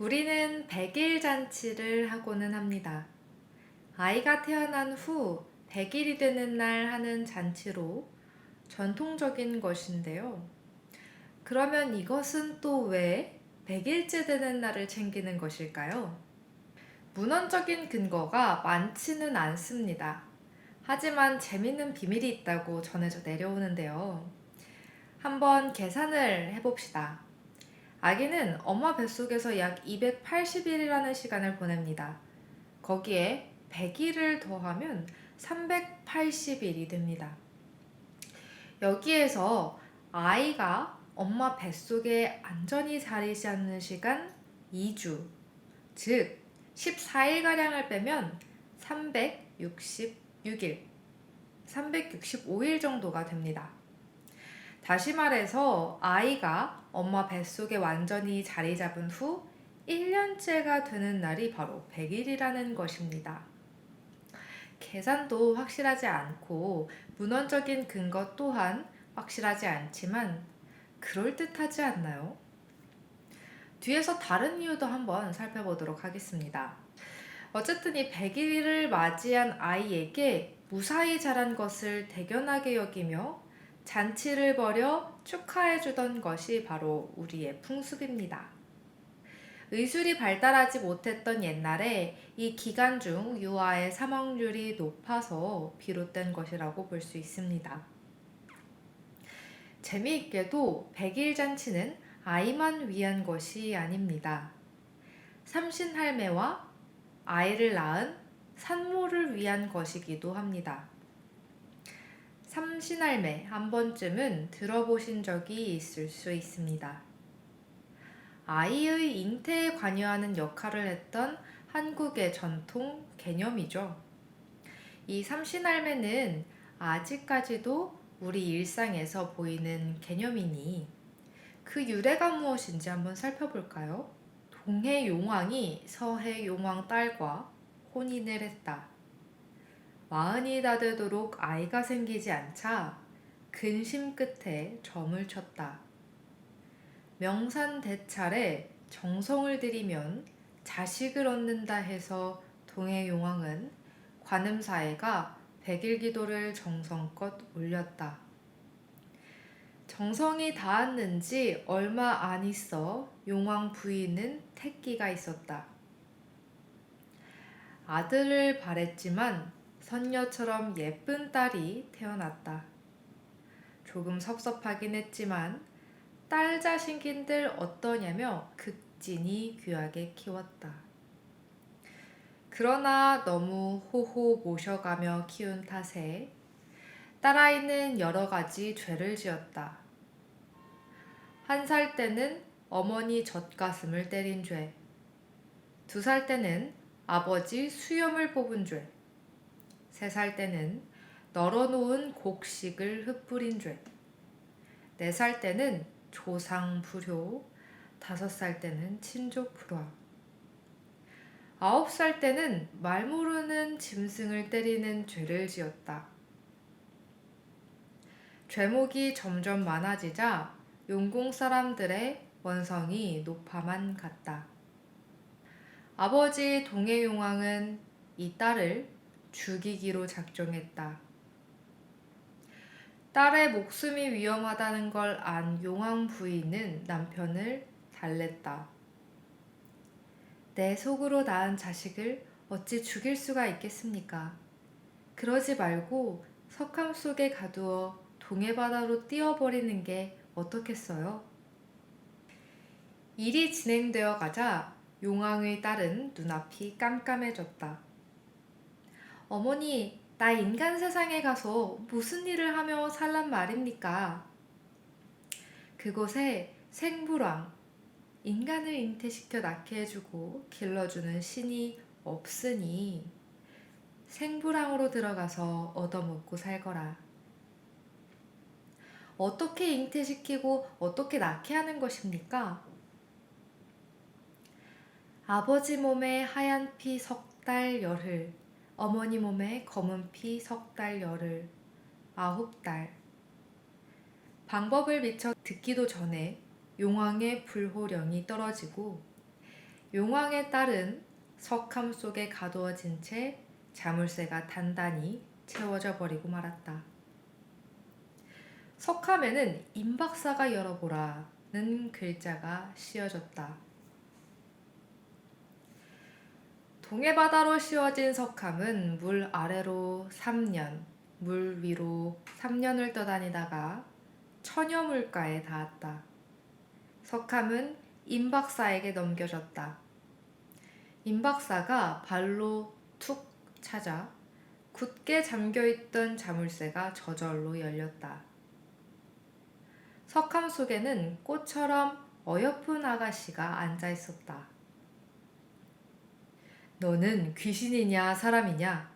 우리는 100일 잔치를 하고는 합니다. 아이가 태어난 후 100일이 되는 날 하는 잔치로 전통적인 것인데요. 그러면 이것은 또 왜 100일째 되는 날을 챙기는 것일까요? 문헌적인 근거가 많지는 않습니다. 하지만 재밌는 비밀이 있다고 전해져 내려오는데요. 한번 계산을 해봅시다. 아기는 엄마 뱃속에서 약 280일이라는 시간을 보냅니다. 거기에 100일을 더하면 380일이 됩니다. 여기에서 아이가 엄마 뱃속에 안전히 자리 잡는 시간 2주, 즉 14일가량을 빼면 366일, 365일 정도가 됩니다. 다시 말해서 아이가 엄마 뱃속에 완전히 자리 잡은 후 1년째가 되는 날이 바로 100일이라는 것입니다. 계산도 확실하지 않고 문헌적인 근거 또한 확실하지 않지만 그럴듯하지 않나요? 뒤에서 다른 이유도 한번 살펴보도록 하겠습니다. 어쨌든 이 100일을 맞이한 아이에게 무사히 자란 것을 대견하게 여기며 잔치를 벌여 축하해주던 것이 바로 우리의 풍습입니다. 의술이 발달하지 못했던 옛날에 이 기간 중 유아의 사망률이 높아서 비롯된 것이라고 볼 수 있습니다. 재미있게도 100일 잔치는 아이만 위한 것이 아닙니다. 삼신할매와 아이를 낳은 산모를 위한 것이기도 합니다. 삼신할매 한 번쯤은 들어보신 적이 있을 수 있습니다. 아이의 잉태에 관여하는 역할을 했던 한국의 전통 개념이죠. 이 삼신할매는 아직까지도 우리 일상에서 보이는 개념이니 그 유래가 무엇인지 한번 살펴볼까요? 동해 용왕이 서해 용왕 딸과 혼인을 했다. 마흔이 다 되도록 아이가 생기지 않자 근심 끝에 점을 쳤다. 명산대찰에 정성을 들이면 자식을 얻는다 해서 동해용왕은 관음사에가 100일 기도를 정성껏 올렸다. 정성이 닿았는지 얼마 안 있어 용왕 부인은 태기가 있었다. 아들을 바랬지만 선녀처럼 예쁜 딸이 태어났다. 조금 섭섭하긴 했지만 딸 자식인들 어떠냐며 극진히 귀하게 키웠다. 그러나 너무 호호 모셔가며 키운 탓에 딸아이는 여러 가지 죄를 지었다. 1살 때는 어머니 젖가슴을 때린 죄, 2살 때는 아버지 수염을 뽑은 죄, 3살 때는 널어놓은 곡식을 흩뿌린 죄, 4살 때는 조상 불효, 5살 때는 친족 불화, 9살 때는 말 모르는 짐승을 때리는 죄를 지었다. 죄목이 점점 많아지자 용궁 사람들의 원성이 높아만 갔다. 아버지 동해용왕은 이 딸을 죽이기로 작정했다. 딸의 목숨이 위험하다는 걸 안 용왕 부인은 남편을 달랬다. 내 속으로 낳은 자식을 어찌 죽일 수가 있겠습니까? 그러지 말고 석함 속에 가두어 동해바다로 띄워버리는 게 어떻겠어요? 일이 진행되어 가자 용왕의 딸은 눈앞이 깜깜해졌다. 어머니, 나 인간 세상에 가서 무슨 일을 하며 살란 말입니까? 그곳에 생부랑, 인간을 잉태시켜 낳게 해주고 길러주는 신이 없으니 생부랑으로 들어가서 얻어먹고 살거라. 어떻게 잉태시키고 어떻게 낳게 하는 것입니까? 아버지 몸에 하얀 피 석 달 열흘, 어머니 몸에 검은 피 석 달 열흘, 9달. 방법을 미처 듣기도 전에 용왕의 불호령이 떨어지고 용왕의 딸은 석함 속에 가두어진 채 자물쇠가 단단히 채워져 버리고 말았다. 석함에는 임 박사가 열어보라는 글자가 씌어졌다. 동해바다로 씌워진 석함은 물 아래로 3년, 물 위로 3년을 떠다니다가 처녀물가에 닿았다. 석함은 임 박사에게 넘겨졌다. 임 박사가 발로 툭 차자 굳게 잠겨있던 자물쇠가 저절로 열렸다. 석함 속에는 꽃처럼 어여쁜 아가씨가 앉아있었다. 너는 귀신이냐 사람이냐?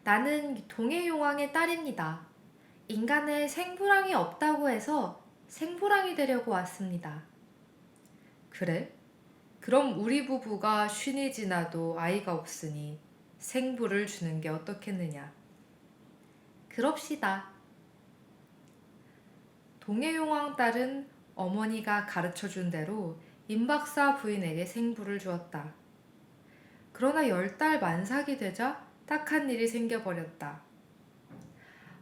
나는 동해용왕의 딸입니다. 인간에 생부랑이 없다고 해서 생부랑이 되려고 왔습니다. 그래? 그럼 우리 부부가 쉰이 지나도 아이가 없으니 생부를 주는 게 어떻겠느냐? 그럽시다. 동해용왕 딸은 어머니가 가르쳐준 대로 임박사 부인에게 생부를 주었다. 그러나 10달 만삭이 되자 딱한 일이 생겨버렸다.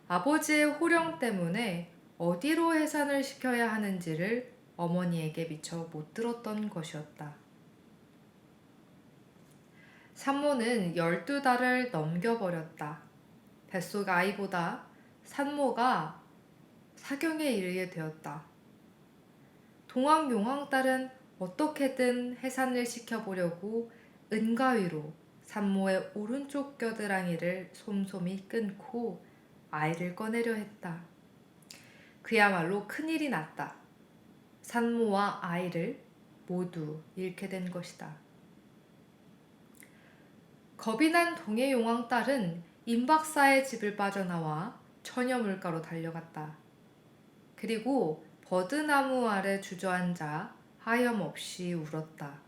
아버지의 호령 때문에 어디로 해산을 시켜야 하는지를 어머니에게 미처 못 들었던 것이었다. 산모는 12달을 넘겨버렸다. 뱃속 아이보다 산모가 사경에 이르게 되었다. 동왕 용왕딸은 어떻게든 해산을 시켜보려고 은가위로 산모의 오른쪽 겨드랑이를 솜솜히 끊고 아이를 꺼내려 했다. 그야말로 큰일이 났다. 산모와 아이를 모두 잃게 된 것이다. 겁이 난 동해용왕 딸은 임박사의 집을 빠져나와 처녀물가로 달려갔다. 그리고 버드나무 아래 주저앉아 하염없이 울었다.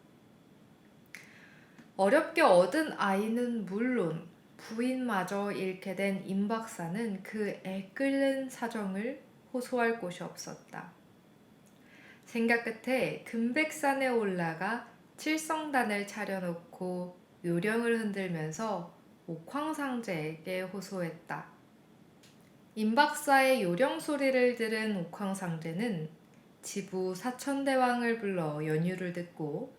어렵게 얻은 아이는 물론 부인마저 잃게 된 임박사는 그 애끓는 사정을 호소할 곳이 없었다. 생각 끝에 금백산에 올라가 칠성단을 차려놓고 요령을 흔들면서 옥황상제에게 호소했다. 임박사의 요령 소리를 들은 옥황상제는 지부 사천대왕을 불러 연유를 듣고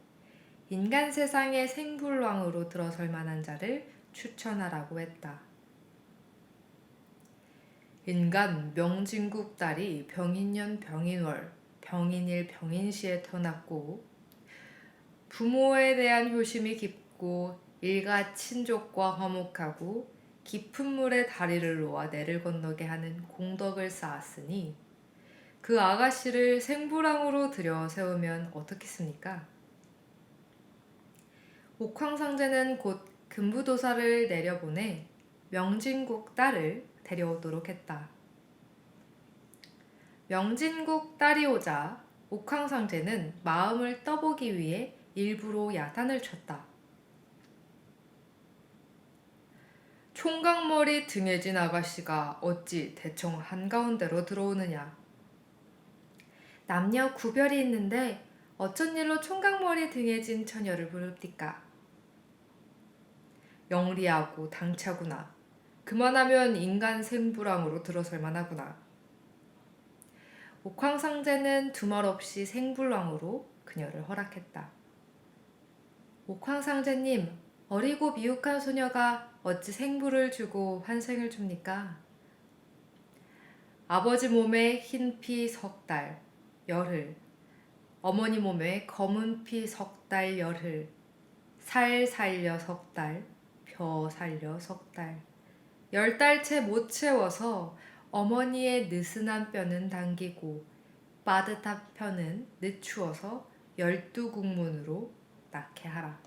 인간 세상의 생불왕으로 들어설 만한 자를 추천하라고 했다. 인간 명진국 딸이 병인년 병인월 병인일 병인시에 태어났고 부모에 대한 효심이 깊고 일가 친족과 화목하고 깊은 물에 다리를 놓아 내를 건너게 하는 공덕을 쌓았으니 그 아가씨를 생부랑으로 들여 세우면 어떻겠습니까? 옥황상제는 곧 금부도사를 내려보내 명진국 딸을 데려오도록 했다. 명진국 딸이 오자 옥황상제는 마음을 떠보기 위해 일부러 야단을 쳤다. 총각머리 등에 진 아가씨가 어찌 대청 한가운데로 들어오느냐. 남녀 구별이 있는데 어쩐 일로 총각머리 등에 진 처녀를 부릅니까? 영리하고 당차구나. 그만하면 인간 생부랑으로 들어설 만하구나. 옥황상제는 두말 없이 생불왕으로 그녀를 허락했다. 옥황상제님, 어리고 미혹한 소녀가 어찌 생부를 주고 환생을 줍니까? 아버지 몸에 흰 피 3달, 열흘, 어머니 몸에 검은 피 3달, 열흘, 살 살려 3달, 벼 살려 3달, 10달 채 못 채워서 어머니의 느슨한 뼈는 당기고 빠듯한 뼈는 늦추어서 12국문으로 낳게 하라.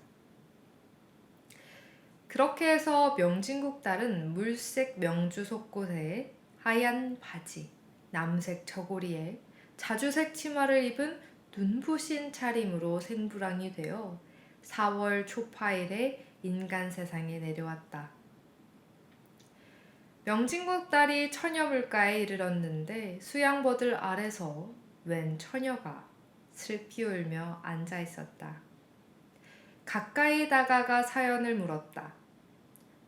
그렇게 해서 명진국 딸은 물색 명주 속곳에 하얀 바지, 남색 저고리에 자주색 치마를 입은 눈부신 차림으로 생부랑이 되어 4월 초파일에 인간 세상에 내려왔다. 명진국 딸이 처녀물가에 이르렀는데 수양버들 아래서 웬 처녀가 슬피 울며 앉아 있었다. 가까이 다가가 사연을 물었다.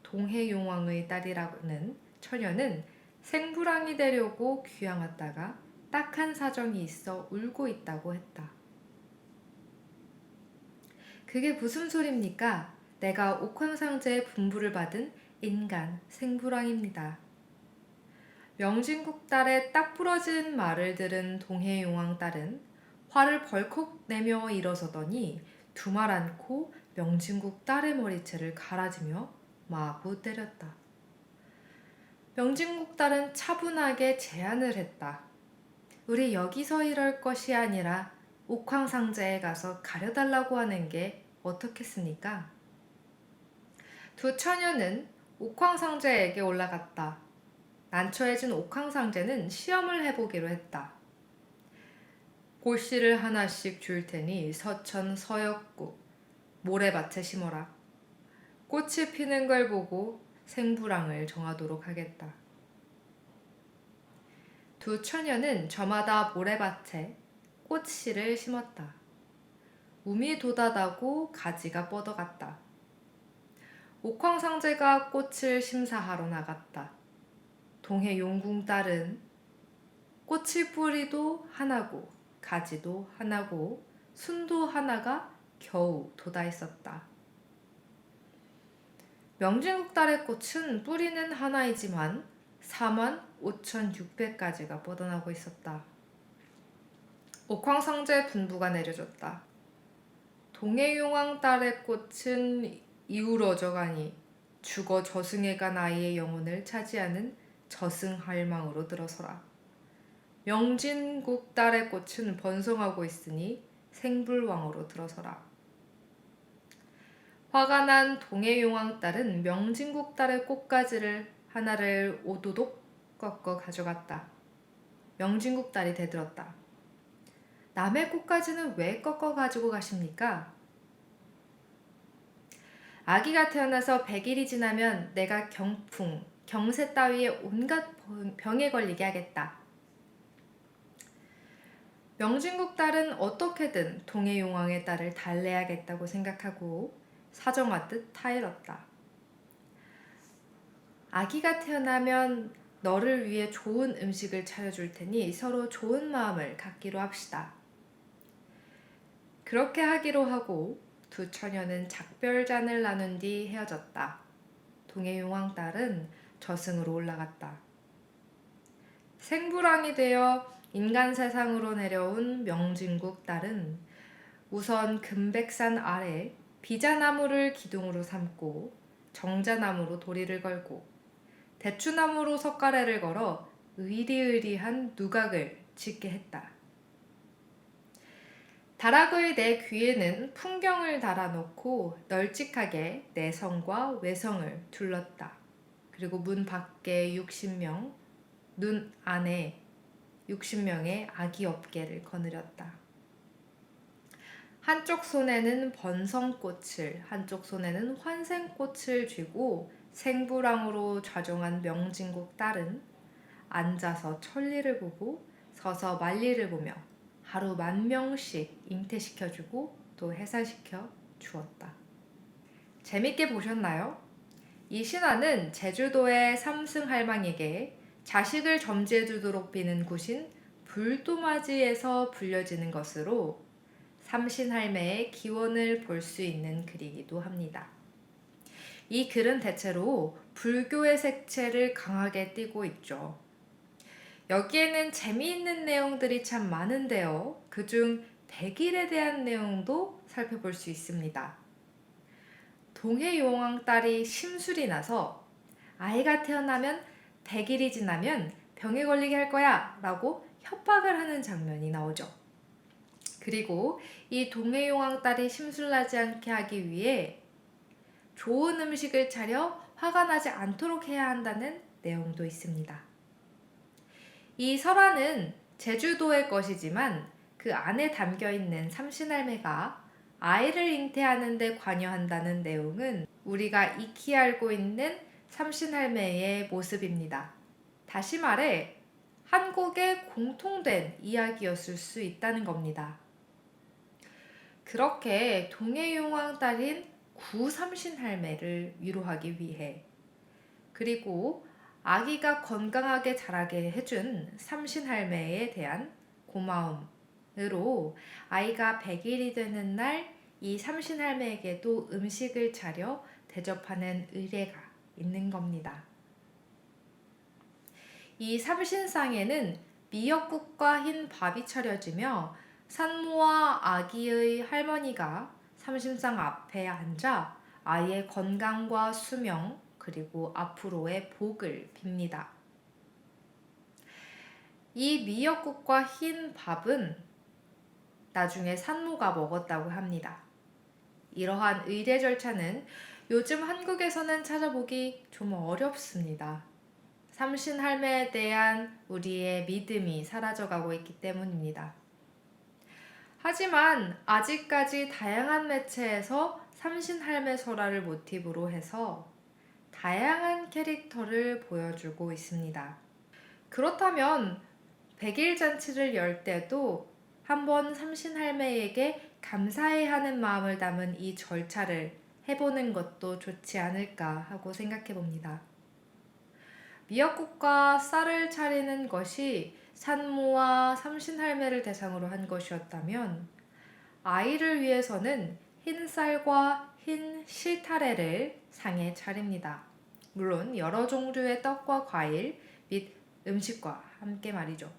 동해용왕의 딸이라는 처녀는 생부랑이 되려고 귀양 왔다가 딱한 사정이 있어 울고 있다고 했다. 그게 무슨 소립니까? 내가 옥황상제의 분부를 받은 인간 생부랑입니다. 명진국 딸의 딱 부러진 말을 들은 동해용왕 딸은 화를 벌컥 내며 일어서더니 두 말 않고 명진국 딸의 머리채를 갈아지며 마구 때렸다. 명진국 딸은 차분하게 제안을 했다. 우리 여기서 이럴 것이 아니라 옥황상제에 가서 가려달라고 하는 게 어떻겠습니까? 두 처녀는 옥황상제에게 올라갔다. 난처해진 옥황상제는 시험을 해보기로 했다. 골씨를 하나씩 줄 테니 서천 서역구 모래밭에 심어라. 꽃이 피는 걸 보고 생부랑을 정하도록 하겠다. 두 처녀는 저마다 모래밭에 꽃씨를 심었다. 움이 돋아다고 가지가 뻗어갔다. 옥황상제가 꽃을 심사하러 나갔다. 동해용궁 딸은 꽃의 뿌리도 하나고 가지도 하나고 순도 하나가 겨우 돋아 있었다. 명진국 딸의 꽃은 뿌리는 하나이지만 45,600가지가 뻗어나고 있었다. 옥황상제 분부가 내려졌다. 동해용왕 딸의 꽃은 이우러져가니 죽어 저승에 간 아이의 영혼을 차지하는 저승할망으로 들어서라. 명진국 딸의 꽃은 번성하고 있으니 생불왕으로 들어서라. 화가 난 동해용왕 딸은 명진국 딸의 꽃가지를 하나를 오도독 꺾어 가져갔다. 명진국 딸이 대들었다. 남의 꽃가지는 왜 꺾어 가지고 가십니까? 아기가 태어나서 100일이 지나면 내가 경풍, 경세 따위에 온갖 병에 걸리게 하겠다. 명진국 딸은 어떻게든 동해용왕의 딸을 달래야겠다고 생각하고 사정하듯 타일렀다. 아기가 태어나면 너를 위해 좋은 음식을 차려줄 테니 서로 좋은 마음을 갖기로 합시다. 그렇게 하기로 하고 두 처녀는 작별잔을 나눈 뒤 헤어졌다. 동해용왕 딸은 저승으로 올라갔다. 생부랑이 되어 인간 세상으로 내려온 명진국 딸은 우선 금백산 아래 비자나무를 기둥으로 삼고 정자나무로 도리를 걸고 대추나무로 석가래를 걸어 의리의리한 누각을 짓게 했다. 다락의 내 귀에는 풍경을 달아놓고 널찍하게 내성과 외성을 둘렀다. 그리고 문 밖에 60명, 눈 안에 60명의 아기 업계를 거느렸다. 한쪽 손에는 번성꽃을, 한쪽 손에는 환생꽃을 쥐고 생부랑으로 좌정한 명진국 딸은 앉아서 천리를 보고 서서 만리를 보며 하루 10,000명씩 잉태시켜주고 또 해산시켜 주었다. 재밌게 보셨나요? 이 신화는 제주도의 삼승할망에게 자식을 점지해주도록 비는 굿인 불도맞이에서 불려지는 것으로 삼신할매의 기원을 볼 수 있는 글이기도 합니다. 이 글은 대체로 불교의 색채를 강하게 띠고 있죠. 여기에는 재미있는 내용들이 참 많은데요. 그중 100일에 대한 내용도 살펴볼 수 있습니다. 동해용왕 딸이 심술이 나서 아이가 태어나면 100일이 지나면 병에 걸리게 할 거야 라고 협박을 하는 장면이 나오죠. 그리고 이 동해용왕 딸이 심술나지 않게 하기 위해 좋은 음식을 차려 화가 나지 않도록 해야 한다는 내용도 있습니다. 이 설화는 제주도의 것이지만 그 안에 담겨있는 삼신할매가 아이를 잉태하는 데 관여한다는 내용은 우리가 익히 알고 있는 삼신할매의 모습입니다. 다시 말해 한국의 공통된 이야기였을 수 있다는 겁니다. 그렇게 동해용왕 딸인 구삼신할매를 위로하기 위해, 그리고 아기가 건강하게 자라게 해준 삼신할매에 대한 고마움으로 아이가 100일이 되는 날 이 삼신할매에게도 음식을 차려 대접하는 의례가 있는 겁니다. 이 삼신상에는 미역국과 흰 밥이 차려지며 산모와 아기의 할머니가 삼신상 앞에 앉아 아이의 건강과 수명 그리고 앞으로의 복을 빕니다. 이 미역국과 흰 밥은 나중에 산모가 먹었다고 합니다. 이러한 의례 절차는 요즘 한국에서는 찾아보기 좀 어렵습니다. 삼신할매에 대한 우리의 믿음이 사라져가고 있기 때문입니다. 하지만 아직까지 다양한 매체에서 삼신할매 설화를 모티브로 해서 다양한 캐릭터를 보여주고 있습니다. 그렇다면 100일 잔치를 열 때도 한번 삼신할매에게 감사해 하는 마음을 담은 이 절차를 해보는 것도 좋지 않을까 하고 생각해 봅니다. 미역국과 쌀을 차리는 것이 산모와 삼신할매를 대상으로 한 것이었다면 아이를 위해서는 흰 쌀과 흰 실타래를 상에 차립니다. 물론 여러 종류의 떡과 과일 및 음식과 함께 말이죠.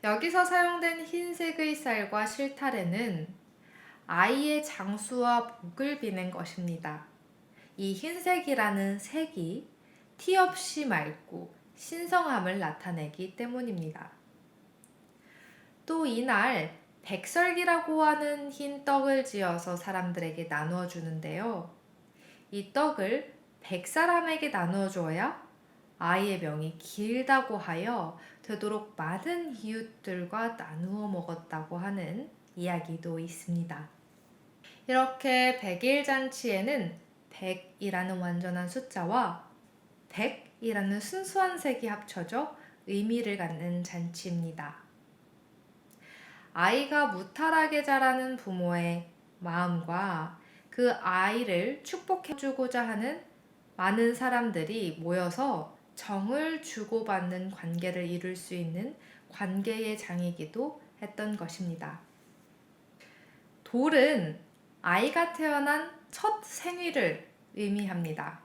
여기서 사용된 흰색의 쌀과 실타래는 아이의 장수와 복을 비는 것입니다. 이 흰색이라는 색이 티 없이 맑고 신성함을 나타내기 때문입니다. 또 이날 백설기라고 하는 흰 떡을 지어서 사람들에게 나누어 주는데요. 이 떡을 100사람에게 나누어 줘야 아이의 명이 길다고 하여 되도록 많은 이웃들과 나누어 먹었다고 하는 이야기도 있습니다. 이렇게 100일 잔치에는 100이라는 완전한 숫자와 100이라는 순수한 색이 합쳐져 의미를 갖는 잔치입니다. 아이가 무탈하게 자라는 부모의 마음과 그 아이를 축복해주고자 하는 많은 사람들이 모여서 정을 주고받는 관계를 이룰 수 있는 관계의 장이기도 했던 것입니다. 돌은 아이가 태어난 첫 생일을 의미합니다.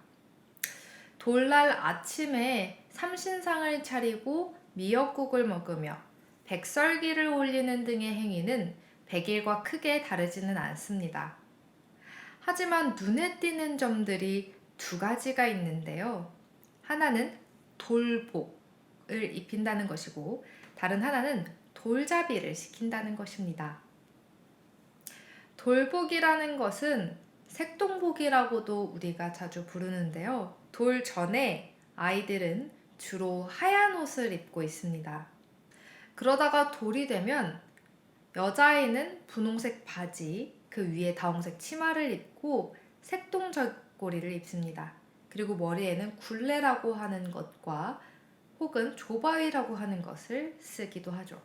돌날 아침에 삼신상을 차리고 미역국을 먹으며 백설기를 올리는 등의 행위는 100일과 크게 다르지는 않습니다. 하지만 눈에 띄는 점들이 두 가지가 있는데요. 하나는 돌복을 입힌다는 것이고 다른 하나는 돌잡이를 시킨다는 것입니다. 돌복이라는 것은 색동복이라고도 우리가 자주 부르는데요. 돌 전에 아이들은 주로 하얀 옷을 입고 있습니다. 그러다가 돌이 되면 여자아이는 분홍색 바지, 그 위에 다홍색 치마를 입고 색동저고리를 입습니다. 그리고 머리에는 굴레라고 하는 것과 혹은 조바위라고 하는 것을 쓰기도 하죠.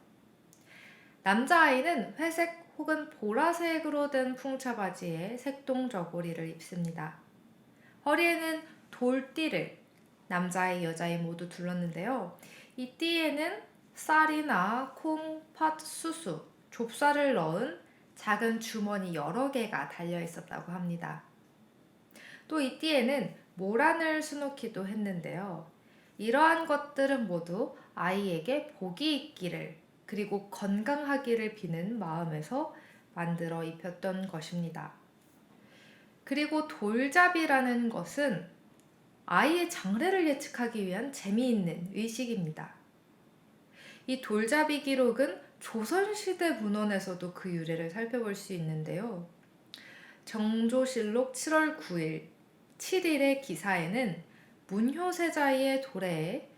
남자아이는 회색 혹은 보라색으로 된 풍차바지에 색동저고리를 입습니다. 허리에는 돌띠를 남자아이, 여자아이 모두 둘렀는데요. 이 띠에는 쌀이나 콩, 팥, 수수, 좁쌀을 넣은 작은 주머니 여러 개가 달려 있었다고 합니다. 또 이 띠에는 모란을 수놓기도 했는데요. 이러한 것들은 모두 아이에게 복이 있기를 그리고 건강하기를 비는 마음에서 만들어 입혔던 것입니다. 그리고 돌잡이라는 것은 아이의 장래를 예측하기 위한 재미있는 의식입니다. 이 돌잡이 기록은 조선시대 문헌에서도 그 유래를 살펴볼 수 있는데요. 정조실록 7월 9일 7일의 기사에는 문효세자의 도래에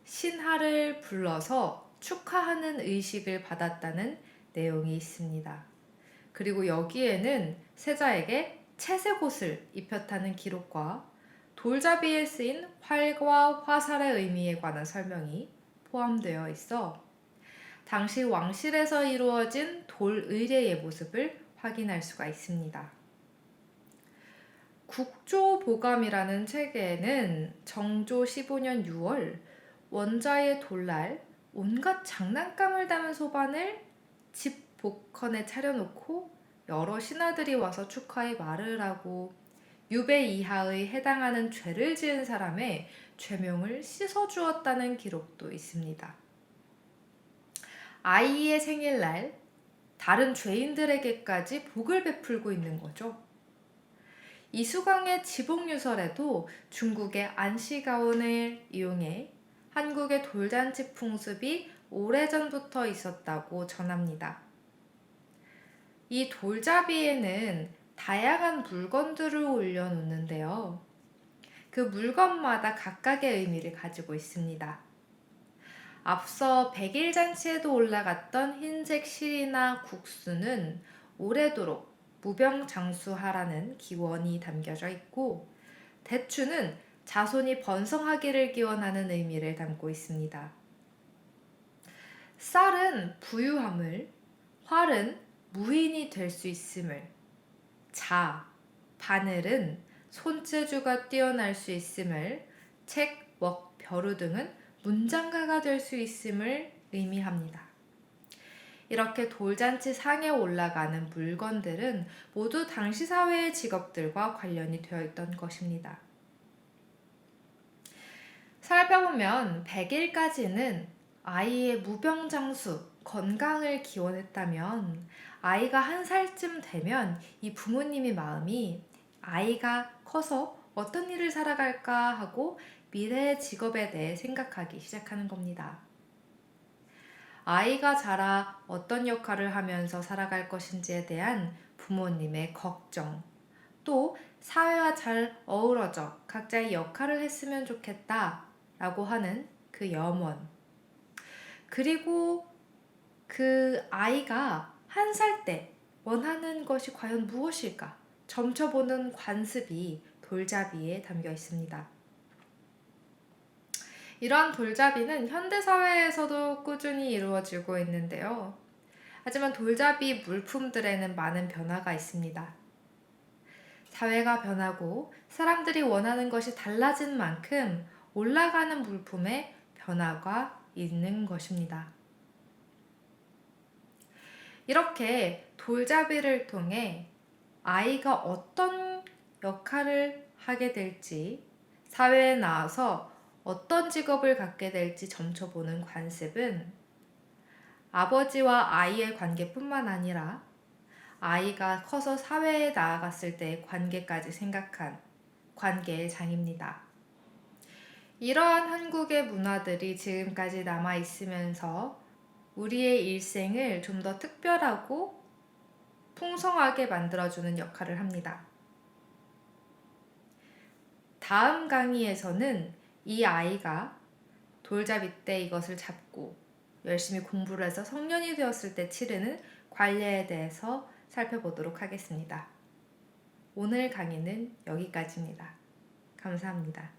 신하를 불러서 축하하는 의식을 받았다는 내용이 있습니다. 그리고 여기에는 세자에게 채색 옷을 입혔다는 기록과 돌잡이에 쓰인 활과 화살의 의미에 관한 설명이 포함되어 있어 당시 왕실에서 이루어진 돌의례의 모습을 확인할 수가 있습니다. 국조보감이라는 책에는 정조 15년 6월 원자의 돌날 온갖 장난감을 담은 소반을 집 복헌에 차려놓고 여러 신하들이 와서 축하의 말을 하고 유배 이하의 해당하는 죄를 지은 사람의 죄명을 씻어주었다는 기록도 있습니다. 아이의 생일날 다른 죄인들에게까지 복을 베풀고 있는 거죠. 이수광의 지복유설에도 중국의 안시가온을 이용해 한국의 돌잔치 풍습이 오래전부터 있었다고 전합니다. 이 돌잡이에는 다양한 물건들을 올려놓는데요. 그 물건마다 각각의 의미를 가지고 있습니다. 앞서 백일잔치에도 올라갔던 흰색 실이나 국수는 오래도록 무병장수하라는 기원이 담겨져 있고, 대추는 자손이 번성하기를 기원하는 의미를 담고 있습니다. 쌀은 부유함을, 활은 무인이 될 수 있음을, 바늘은 손재주가 뛰어날 수 있음을, 책, 웍, 벼루 등은 문장가가 될 수 있음을 의미합니다. 이렇게 돌잔치 상에 올라가는 물건들은 모두 당시 사회의 직업들과 관련이 되어 있던 것입니다. 살펴보면 100일까지는 아이의 무병장수, 건강을 기원했다면 아이가 1살쯤 되면 이 부모님의 마음이 아이가 커서 어떤 일을 살아갈까 하고 미래의 직업에 대해 생각하기 시작하는 겁니다. 아이가 자라 어떤 역할을 하면서 살아갈 것인지에 대한 부모님의 걱정, 또 사회와 잘 어우러져 각자의 역할을 했으면 좋겠다 라고 하는 그 염원, 그리고 그 아이가 1살 때 원하는 것이 과연 무엇일까 점쳐보는 관습이 돌잡이에 담겨 있습니다. 이러한 돌잡이는 현대사회에서도 꾸준히 이루어지고 있는데요. 하지만 돌잡이 물품들에는 많은 변화가 있습니다. 사회가 변하고 사람들이 원하는 것이 달라진 만큼 올라가는 물품에 변화가 있는 것입니다. 이렇게 돌잡이를 통해 아이가 어떤 역할을 하게 될지, 사회에 나와서 어떤 직업을 갖게 될지 점쳐보는 관습은 아버지와 아이의 관계뿐만 아니라 아이가 커서 사회에 나아갔을 때의 관계까지 생각한 관계의 장입니다. 이러한 한국의 문화들이 지금까지 남아있으면서 우리의 일생을 좀 더 특별하고 풍성하게 만들어주는 역할을 합니다. 다음 강의에서는 이 아이가 돌잡이 때 이것을 잡고 열심히 공부를 해서 성년이 되었을 때 치르는 관례에 대해서 살펴보도록 하겠습니다. 오늘 강의는 여기까지입니다. 감사합니다.